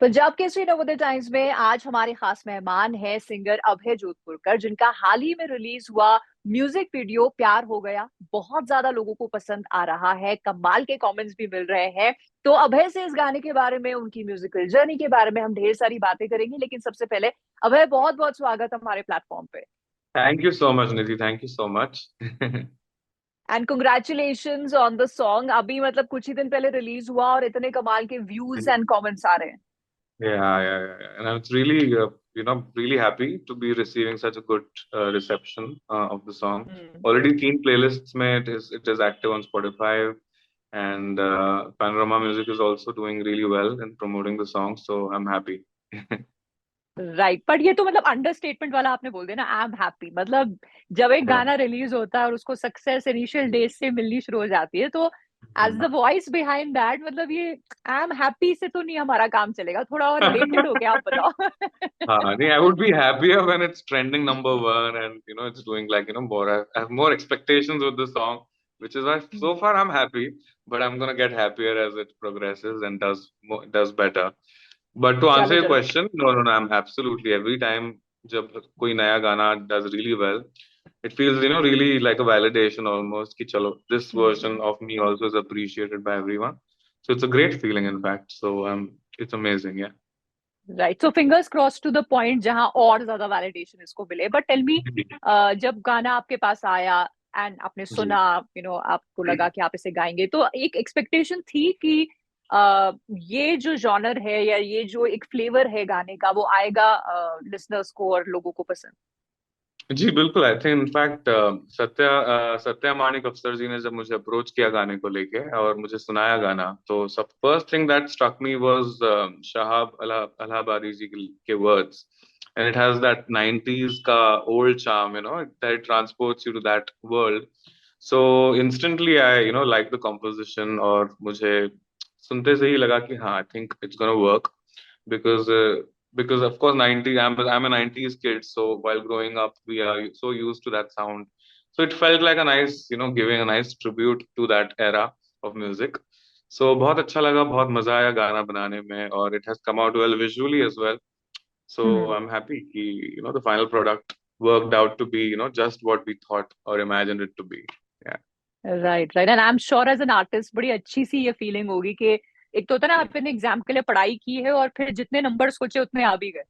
Punjab Kesari Navodaya times में आज हमारे खास मेहमान है सिंगर अभय जोधपुरकर, जिनका हाल ही में रिलीज हुआ म्यूजिक वीडियो प्यार हो गया बहुत ज्यादा लोगों को पसंद आ रहा है। कमाल के कमेंट्स भी मिल रहे हैं। तो अभय से इस गाने के बारे में, उनकी म्यूजिकल जर्नी के बारे में हम ढेर सारी बातें करेंगे, लेकिन सबसे पहले अभय, बहुत बहुत स्वागत हमारे प्लेटफॉर्म पे। Thank you so much Nidhi, thank you so much. And congratulations on the song. अभी मतलब कुछ ही दिन पहले रिलीज हुआ और इतने कमाल के व्यूज एंड कमेंट्स आ रहे हैं। Yeah. And I'm really, really happy to be receiving such a good reception of the song. Hmm. Already तीन playlists में it is active on Spotify, and Panorama Music is also doing really well in promoting the song, so I'm happy. Right, पर ये तो मतलब understatement वाला आपने बोल दिया ना। आई एम हैप्पी, मतलब जब एक Yeah. गाना रिलीज होता है और उसको सक्सेस इनिशियल डेज से मिलनी शुरू हो जाती है, तो as the voice behind that, मतलब ये आई एम हैप्पी से तो नहीं हमारा काम चलेगा, थोड़ा और रिलेटेड हो गया, आप बताओ। I would be happier when it's trending number one and it's doing like more. I have more expectations with the song, which is why so far I'm happy. But I'm gonna get happier as it progresses and does better. But to answer चलो your चलो। question, no, I'm absolutely every time जब कोई नया गाना does really well, it feels really like a validation almost कि चलो this version of me also is appreciated by everyone. So it's a great feeling in fact. So it's amazing, yeah. Right, so fingers cross to the point जहां और ज्यादा validation इसको मिले। But tell me, जी जब गाना आपके पास आया and आपने जी। सुना, आपको लगा कि आप इसे गाएंगे, तो एक एक्सपेक्टेशन थी कि uh, ये जो जॉनर है या ये जो एक फ्लेवर है गाने का, वो आएगा लिसनर्स को और लोगों को पसंद। जी बिल्कुल, I think in fact Satya Manik अफसर जी ने जब मुझे अप्रोच किया गाने को लेके और मुझे सुनाया गाना, तो सब first thing that struck me was Shahab Allahabadi ji के words, and it has that 90s का old charm, that transports you to that world. So instantly I like the composition, और मुझे सुनते से ही लगा कि हाँ, I think it's gonna work. because uh, because of course 90 I'm a 90s kid, so while growing up we are so used to that sound, so it felt like a nice, giving a nice tribute to that era of music. So बहुत अच्छा लगा, बहुत मजा आया गाना बनाने में, और it has come out well visually as well. So hmm. I'm happy कि the final product worked out to be just what we thought or imagined it to be. Yeah. Right right, and I am sure as an artist बड़ी अच्छी सी ये feeling होगी कि एक तो होता है ना, आपने एग्जाम के लिए पढ़ाई की है और फिर जितने नंबर सोचे उतने आ भी गए।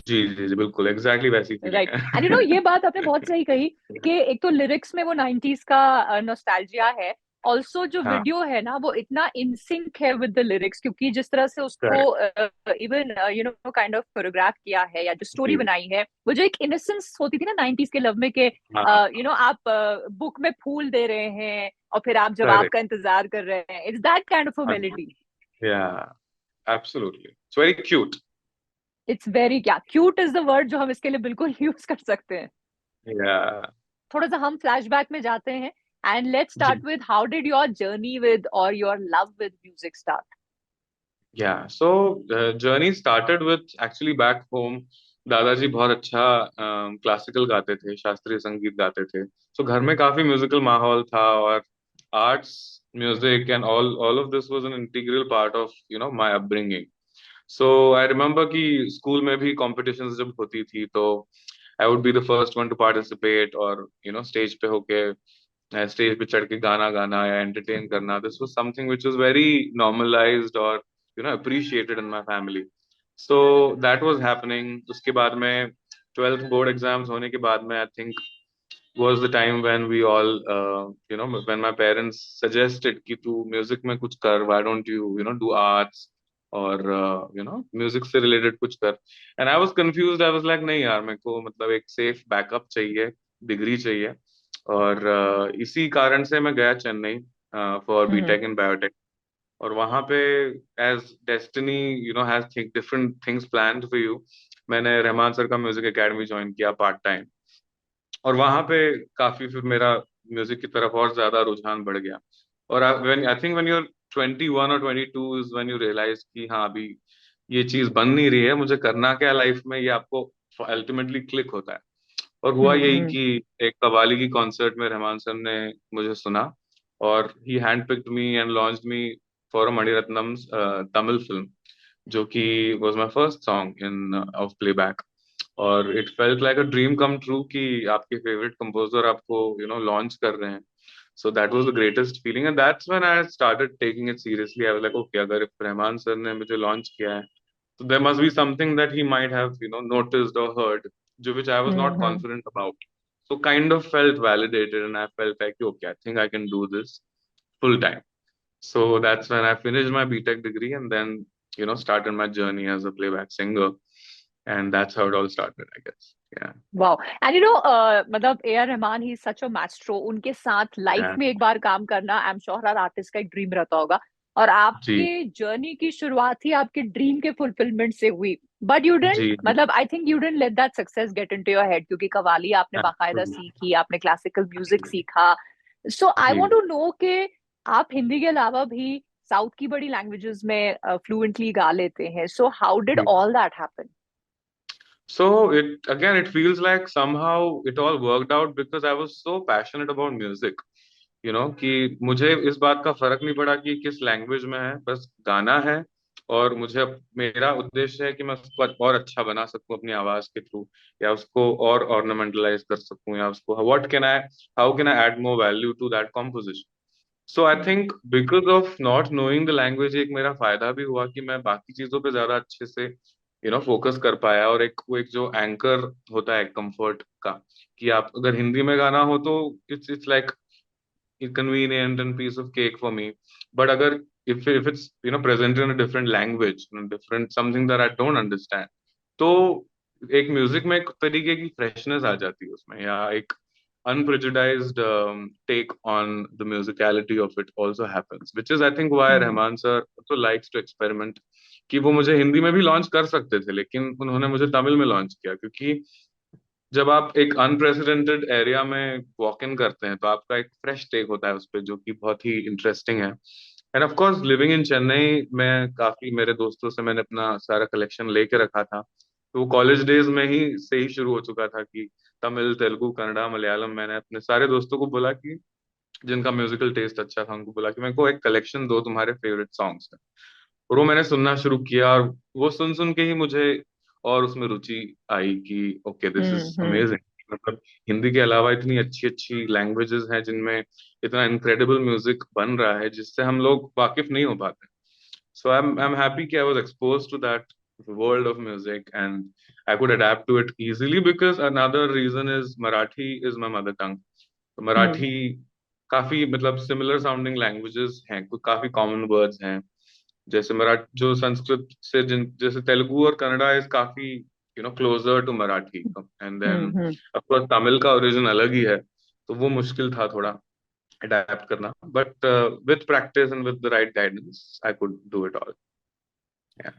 जी जी जी, बिल्कुल एग्जैक्टली वैसी फीलिंग राइट, एंड है. ये बात आपने बहुत सही कही कि एक तो लिरिक्स में वो 90s का नॉस्टैल्जिया है। ऑल्सो जो हाँ, वीडियो है ना, वो इतना इन सिंक है विद द लिरिक्स, क्योंकि जिस तरह से उसको correct. Even kind of choreograph किया है या जो स्टोरी जी. बनाई है, वो जो एक इनोसेंस होती थी ना 90s के लव में, के हाँ, आप बुक में फूल दे रहे हैं और फिर आप जवाब का करेक्ट. इंतजार कर रहे हैं। It's that kind of a melody. Yeah, absolutely. It's very cute. It's very, क्या क्यूट इज द वर्ड जो हम इसके लिए बिल्कुल यूज कर सकते हैं। Yeah. थोड़ा सा हम फ्लैशबैक में जाते हैं, एंड लेट्स जी. Start with how did your journey with और your love with music start. Yeah. So the journey started with actually back home. दादाजी बहुत अच्छा क्लासिकल गाते थे, शास्त्रीय संगीत गाते थे. So घर में काफी म्यूजिकल माहौल था, और arts, music and all of this was an integral part of my upbringing. So I remember कि स्कूल में भी कॉम्पिटिशन्स जब होती थी, तो I would be the first one two participate, और स्टेज पे होके स्टेज पे चढ़ के गाना गाना या एंटरटेन करना. This was something which was very normalised और appreciated in my family. So that was happening. उसके बाद में 12th बोर्ड एग्जाम्स होने के बाद में, I think was the time when we all when my parents suggested कि तू म्यूजिक में कुछ कर, why don't you do arts, और म्यूजिक से रिलेटेड कुछ कर. And I was confused. I was like नहीं यार, मेरे को मतलब एक सेफ बैकअप चाहिए, डिग्री चाहिए. और इसी कारण से मैं गया Chennai for BTech in biotech. और वहां पे, as destiny has different things planned for you, मैंने रहमान सर का म्यूजिक एकेडमी ज्वाइन किया पार्ट टाइम. और वहां पे काफी फिर मेरा म्यूजिक की तरफ और ज्यादा रुझान बढ़ गया. और when I think when you are 21 और 22 इज व्हेन यू रियलाइज कि हाँ, अभी ये चीज बन नहीं रही है, मुझे करना क्या लाइफ में, ये आपको अल्टीमेटली क्लिक होता है. और हुआ यही हम्म। कि एक कव्वाली की कॉन्सर्ट में रहमान सर ने मुझे सुना, और he hand picked me and launched me for a Mani Ratnam Tamil film, जो कि was my first song in of playback. और it felt like a dream come true कि आपके फेवरेट कंपोजर आपको लॉन्च कर रहे हैं। So that was the greatest feeling and that's when I started taking it seriously. I was like okay, अगर if Rahman sir ने मुझे लॉन्च किया है तो there must be something that he might have noticed और हर्ड, जो which I was not hmm. confident about. So kind of felt validated and I felt like okay, I think I can do this full time. So that's when I finished my BTech degree and then started my journey as a playback singer, and that's how it all started, I guess. Yeah. Wow. And मतलब A R Rahman he such a maestro, उनके साथ life Yeah. में एक बार काम करना I am sure हर artist का एक ड्रीम रहता होगा। और जी आपके जर्नी की शुरुआत ही आपके ड्रीम के फुलफिलमेंट से हुई। बट यू जी डेंट, जी। मतलब I think you didn't let that success get into your head, क्योंकि कव्वाली आपने बाकायदा Absolutely. सीखी, आपने क्लासिकल म्यूजिक सीखा। सो आई जी वांट टू नो कि आप हिंदी के अलावा भी साउथ की बड़ी लैंग्वेजेस में फ्लुएंटली गा लेते हैं। सो हाउ डिड जी। All that happen? So it feels like somehow it all worked out because I was so passionate about music. कि मुझे इस बात का फर्क नहीं पड़ा कि किस लैंग्वेज में है, बस गाना है। और मेरा उद्देश्य है कि मैं उसको और अच्छा बना सकूं अपनी आवाज के थ्रू, या उसको और ऑर्नामेंटलाइज कर सकूं, या उसको how can I add more value to that composition. So I think because of not knowing the language एक मेरा फायदा भी हुआ कि मैं बाकी चीजों पे ज्यादा अच्छे से फोकस कर पाया। और एक जो एंकर होता है कंफर्ट का, कि आप अगर हिंदी में गाना हो तो it's like convenient and piece of cake for me. But agar if it's presented in a different language, different something that I don't understand, तो एक म्यूजिक में एक तरीके की फ्रेशनेस आ जाती है उसमें, या एक unprejudiced take on the musicality of it also happens, which is I think why Rahman sir also likes to experiment। कि वो मुझे हिंदी में भी लॉन्च कर सकते थे लेकिन उन्होंने मुझे तमिल में लॉन्च किया, क्योंकि जब आप एक अनप्रेसिडेंटेड एरिया में वॉक इन करते हैं तो आपका एक फ्रेश टेक होता है उस पर, जो कि बहुत ही इंटरेस्टिंग है। End of course living in Chennai में काफी मेरे दोस्तों से मैंने अपना सारा कलेक्शन लेके रखा था। तो वो कॉलेज डेज में ही से ही शुरू हो चुका था कि तमिल, तेलुगु, कन्नड़ा, मलयालम, मैंने अपने सारे दोस्तों को बोला कि जिनका म्यूजिकल टेस्ट अच्छा था उनको बोला कि मेरे को एक कलेक्शन दो तुम्हारे फेवरेट सॉन्ग्स। और वो मैंने सुनना शुरू किया और वो सुन सुन के ही मुझे और उसमें रुचि आई कि okay this is hmm. Amazing. मतलब हिंदी के अलावा इतनी अच्छी अच्छी लैंग्वेजेस हैं जिनमें इतना इनक्रेडिबल म्यूजिक बन रहा है जिससे हम लोग वाकिफ नहीं हो पाते। सो आई एम हैप्पी कि I was exposed to that world of music and I could adapt to it easily because another reason is Marathi is my mother tongue. तो हम्म। मराठी काफी मतलब सिमिलर साउंडिंग लैंग्वेजेस हैं, कुछ काफी कॉमन वर्ड्स हैं। जैसे मराठी जो संस्कृत से जिन जैसे तेलुगु और कन्नड़ा इज काफी closer to Marathi. And then hmm. Of course Tamil का ओरिजिन अलग ही है, तो वो मुश्किल था थोड़ा अडेप्ट करना, but with practice and with the right guidance I could do it all.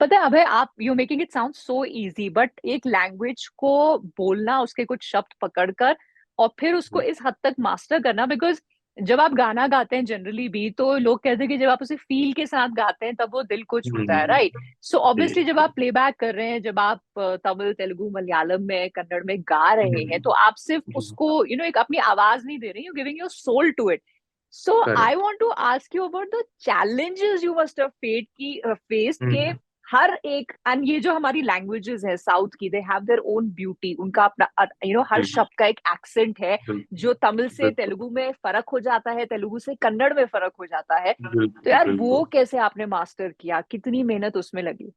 पता है अभय, आप you making it sound so easy, but एक लैंग्वेज को बोलना, उसके कुछ शब्द पकड़कर और फिर उसको इस हद तक मास्टर करना, बिकॉज जब आप गाना गाते हैं जनरली भी तो लोग कहते हैं कि जब आप उसे फील के साथ गाते हैं तब वो दिल को छूता है, राइट? सो ऑब्वियसली जब आप प्लेबैक कर रहे हैं, जब आप तमिल, तेलुगु, मलयालम में, कन्नड़ में गा रहे हैं, तो आप सिर्फ उसको एक अपनी आवाज नहीं दे रहे, you giving your soul to it. So I correct. Want to ask you about the challenges you must have faced के हर एक, एंड ये जो हमारी लैंग्वेजेस है साउथ की, they have their own beauty, उनका अपना हर जी शब्द का एक एक्सेंट है बिल्कुल जो तमिल से बिल्कुल तेलुगु में फर्क हो जाता है, तेलुगु से कन्नड़ में फर्क हो जाता है। तो बिल्कुल यार वो बिल्कुल। कैसे आपने मास्टर किया, कितनी मेहनत उसमें लगी?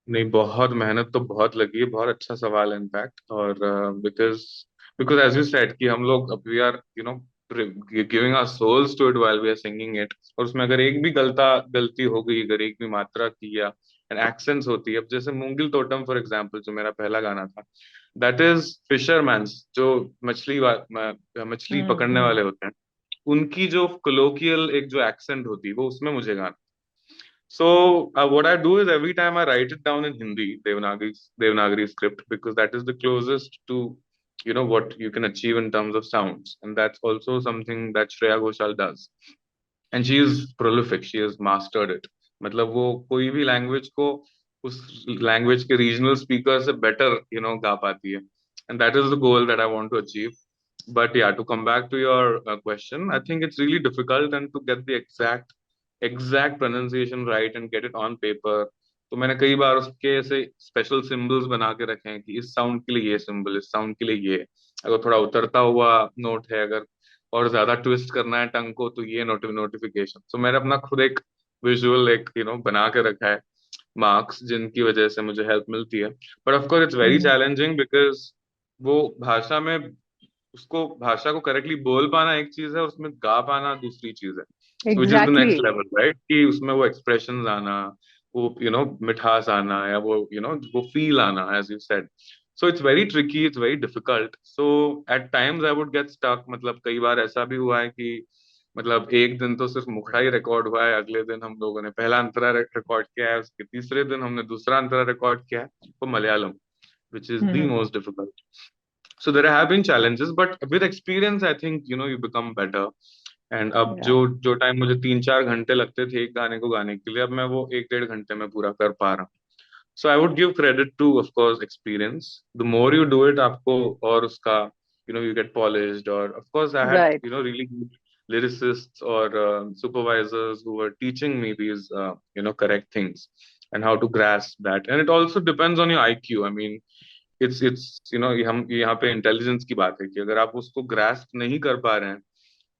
नहीं, बहुत मेहनत तो बहुत लगी है, बहुत अच्छा सवाल है इनफैक्ट। और because because as you said कि हम लोग अब we are giving our souls to it while we are singing it, और उसमें अगर एक भी गलती हो गई, अगर एक भी मात्रा की या एक्सेंट्स होती है, अब जैसे मूंगिल तोटम फॉर एग्जांपल जो मेरा पहला गाना था, दैट इज फिशरमैन्स, जो मछली पकड़ने हम्म। वाले होते हैं, उनकी जो कोलोकियल एक जो एक्सेंट होती है वो उसमें मुझे गाना। So what I do is every time I write it down in Hindi, Devanagari script, because that is the closest to what you can achieve in terms of sounds, and that's also something that Shreya Ghoshal does, and she is prolific. She has mastered it. मतलब वो कोई भी language को उस language के regional speaker से better गा पाती है, and that is the goal that I want to achieve. But yeah, to come back to your question, I think it's really difficult and to get the exact pronunciation right and get it on paper. तो मैंने कई बार उसके ऐसे special symbols बना के रखे हैं कि इस साउंड के लिए ये सिंबल, इस साउंड के लिए ये, अगर थोड़ा उतरता हुआ नोट है, अगर और ज्यादा ट्विस्ट करना है टंग को तो ये नोटिफिकेशन। तो मैंने अपना खुद एक विजुअल एक बना के रखा है, मार्क्स, जिनकी वजह से मुझे हेल्प मिलती है। But of course it's very hmm. Challenging, because वो भाषा में, उसको भाषा को करेक्टली बोल पाना एक चीज है, उसमें गा पाना दूसरी चीज है, which is the exactly. Next level, right? कि उसमें वो एक्सप्रेशंस आना, वो मिठास आना, या वो वो फील आना, as you said. So it's very tricky, it's very difficult. So at times I would get stuck. मतलब कई बार ऐसा भी हुआ है कि मतलब एक दिन तो सिर्फ मुखड़ा ही रिकॉर्ड हुआ है, अगले दिन हम लोगों ने पहला अंतरा रिकॉर्ड किया है, उसके तीसरे दिन हमने दूसरा अंतरा रिकॉर्ड किया है, वो Malayalam, which is the hmm. most difficult. So there have been challenges, but with experience, I think you become better. And अब जो या जो टाइम मुझे 3-4 घंटे लगते थे एक गाने को गाने के लिए, अब मैं वो 1-1.5 घंटे में पूरा कर पा रहा हूँ। So I would give credit to, of course, experience. The more you do it, आपको और उसका you get polished. Or of course, I had right. really good lyricists or supervisors who were teaching me these correct things and how to grasp that. And it also depends on your IQ. I mean, it's हम यहाँ पे intelligence की बात है कि अगर आप उसको ग्रास्प नहीं कर पा रहे हैं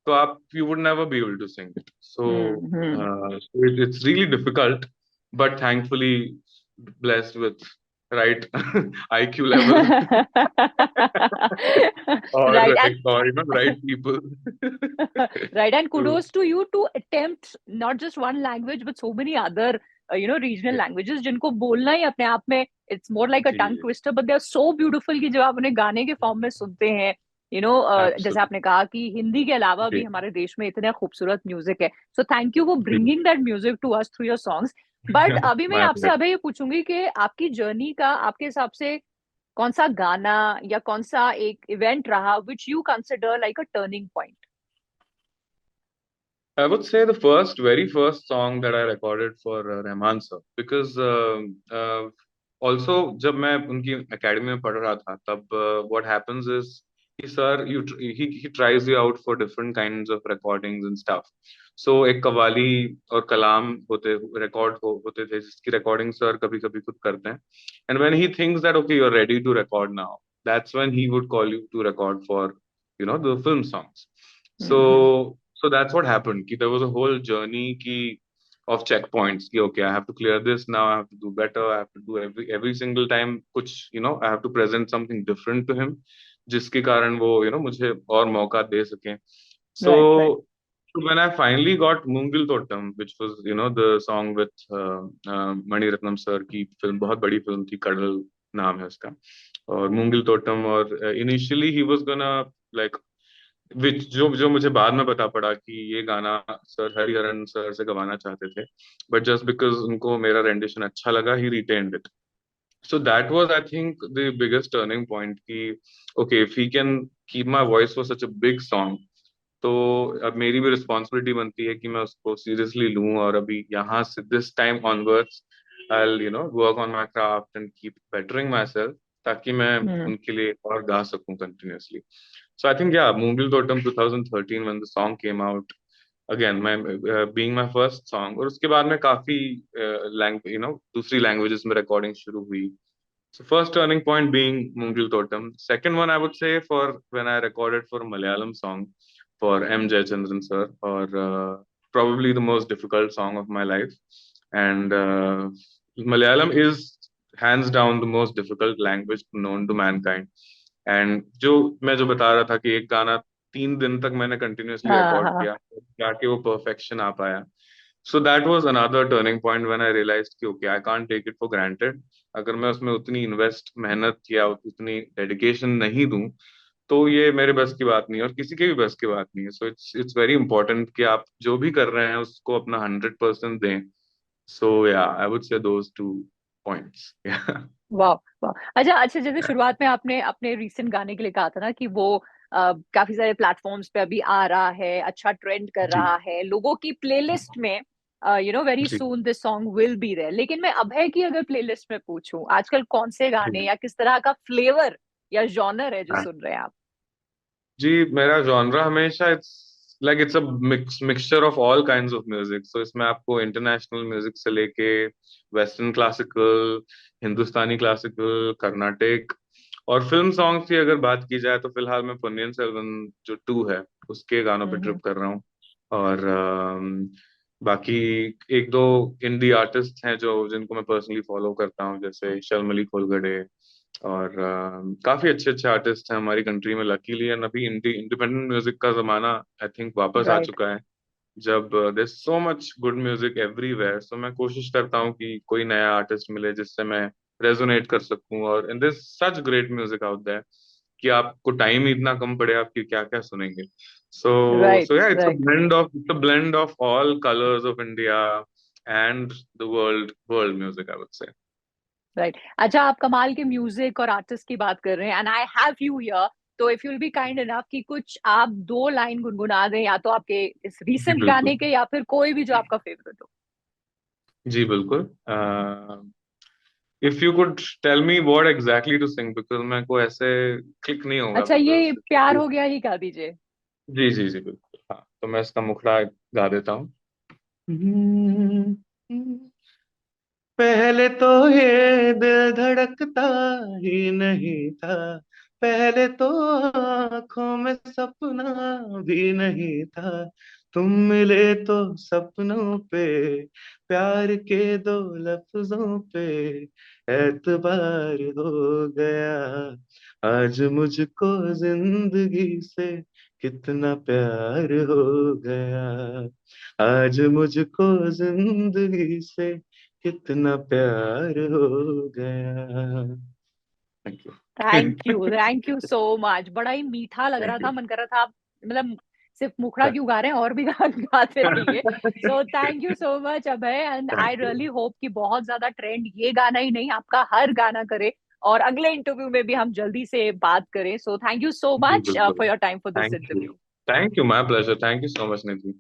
तो आप you would never be able to sing it. So hmm. It's really difficult, but thankfully blessed with right IQ level और राइट एंड और right people. right, and kudos to you to attempt not just one language but so many other regional languages जिनको बोलना ही अपने आप में it's more like a ji tongue twister but they are so beautiful कि जब आप उन्हें गाने के फॉर्म में सुनते हैं जैसे एब्सोल्युटली। आपने कहा कि हिंदी के अलावा भी जी हमारे देश में इतने खूबसूरत म्यूजिक है, so thank you for bringing that music to us through your songs. But अभी मैं माय आपसे अभी ये पूछूंगी कि आपकी जर्नी का आपके हिसाब से कौन सा गाना या कौन सा एक इवेंट रहा which you consider like a turning point? I would say the very first song that I recorded for Rahman sir, because also जब मैं उनकी एकेडमी में पढ़ रहा था तब what happens is कि sir he tries you out for different kinds of recordings and stuff. So एक कव्वाली और कलाम होते थे जिसकी recording sir कभी कभी खुद करते हैं. And when he thinks that okay you're ready to record now, that's when he would call you to record for the film songs. Hmm. So that's what happened. Ki there was a whole journey of checkpoints. Ki okay, I have to clear this now. I have to do better. I have to do every single time. कुछ I have to present something different to him, जिसके कारण वो मुझे और मौका दे सके. Right right. So when I finally got Moongil Totem, which was the song with Mani Ratnam sir की film, बहुत बड़ी फिल्म थी, कडल नाम है उसका, और मूंगिल तोटम, और initially he was gonna like, which जो जो मुझे बाद में पता पड़ा कि ये गाना सर हरिहरन सर से गवाना चाहते थे, बट जस्ट बिकॉज उनको मेरा रेंडिशन अच्छा लगा, he retained it. So that was, I think, the biggest turning point कि okay, if he can keep my voice for such a big song, तो अब मेरी भी रिस्पॉन्सिबिलिटी बनती है कि मैं उसको सीरियसली लूं, और अभी यहाँ से this time onwards I'll work on my craft and keep bettering my self, ताकि मैं हम्म। उनके लिए और गा सकूं continuously. So I think yeah, Moongil Totem 2013 when the song came out, again my being my first song, और उसके बाद में काफी लैंग्वेज दूसरी लैंग्वेजेस में रिकॉर्डिंग शुरू हुई. So first turning point being Moongil Totem. Second one I would say for when I recorded for Malayalam song for M. Jayachandran sir, or probably the most difficult song of my life. And Malayalam is hands down the most difficult language known to mankind. And जो बता रहा था कि एक गाना 3 दिन तक मैंने कंटिन्यूअसली हाँ रिकॉर्ड हाँ। किया, जाके वो परफेक्शन आ पाया. So that was another turning point when I realized कि okay, I can't take it for granted. अगर मैं उसमें उतनी इन्वेस्ट मेहनत या उतनी डेडिकेशन नहीं दूं तो ये मेरे बस की बात नहीं है, और किसी के भी बस की बात नहीं है. सो इट्स वेरी इंपॉर्टेंट कि आप जो भी कर रहे हैं उसको अपना 100% दें. सो या I would say those two points. वाह वाह। अच्छा अच्छा, जैसे शुरुआत में आपने अपने रीसेंट गाने के लिए कहा था ना कि वो काफी सारे प्लेटफॉर्म्स पे अभी आ रहा है, अच्छा ट्रेंड कर जी रहा है, लोगों की प्लेलिस्ट में वेरी जी soon this song will be there. लेकिन मैं अभय की अगर प्लेलिस्ट में पूछूं आजकल कौन से गाने जी. या किस तरह का फ्लेवर या जॉनर है जो सुन रहे हैं आप? जी मेरा जॉनरा हमेशा it's like it's a mixture of all kinds of music. So इसमें आपको इंटरनेशनल म्यूजिक से लेके western classical, Hindustani classical, Carnatic और फिल्म सॉन्ग्स की अगर बात की जाए तो फिलहाल मैं पुन्नियन सेल्वन जो टू है उसके गानों पे हम्म। ट्रिप कर रहा हूँ। और बाकी एक दो इंडी आर्टिस्ट हैं जो जिनको मैं पर्सनली फॉलो करता हूँ, जैसे शर्मली खोलगड़े। और काफी अच्छे अच्छे आर्टिस्ट हैं हमारी कंट्री में लकीली। एंड अभी इंडिपेंडेंट म्यूजिक का जमाना आई थिंक वापस आ राइट। चुका है, जब there so much good music everywhere. So मैं कोशिश करता हूँ कि कोई नया आर्टिस्ट मिले जिससे मैं रेजोनेट कर सकूं। और in this such great music out there कि आपको टाइम ही इतना कम पड़े, आपकी क्या क्या सुनेंगे। सो राइट। सो या right. It's a blend of all colours of India and the world music I would say. Right. अच्छा, आप कमाल के म्यूजिक और आर्टिस्ट की बात कर रहे हैं and I have you here, तो if you'll be kind enough कि कुछ आप दो लाइन गुनगुना दें, या तो आपके इस जी रीसेंट बिल्कुल। गाने के या फिर कोई भी जो आपका फेवरेट हो। जी बिल्कुल। If you could tell me what exactly to sing, because मेरे को ऐसे क्लिक नहीं होगा अच्छा, ये बिकॉज। प्यार हो गया ही गा दीजिए। जी जी जी बिल्कुल, हाँ तो मैं इसका मुखड़ा गा देता हूँ। पहले तो ये दिल धड़कता ही नहीं था, पहले तो आंखों में सपना भी नहीं था, तुम मिले तो सपनों पे प्यार के दो लफ्जों पे एतबार हो गया। आज मुझको जिंदगी से कितना प्यार हो गया, आज मुझको जिंदगी से कितना प्यार हो गया। Thank you. Thank you so much. बड़ा ही मीठा लग रहा थैंक था, यू। मन कर रहा था आप मतलब सिर्फ मुखड़ा क्यों गा रहे हैं, और भी गाते रहिए। सो thank you so much Abhay, and I thank you. Really hope कि बहुत ज्यादा ट्रेंड ये गाना ही नहीं, आपका हर गाना करे, और अगले इंटरव्यू में भी हम जल्दी से बात करें। सो थैंक यू सो जी मच बिल्कुल। For your time for this thank you. Interview. Thank you, my pleasure, thank you so much Nidhi.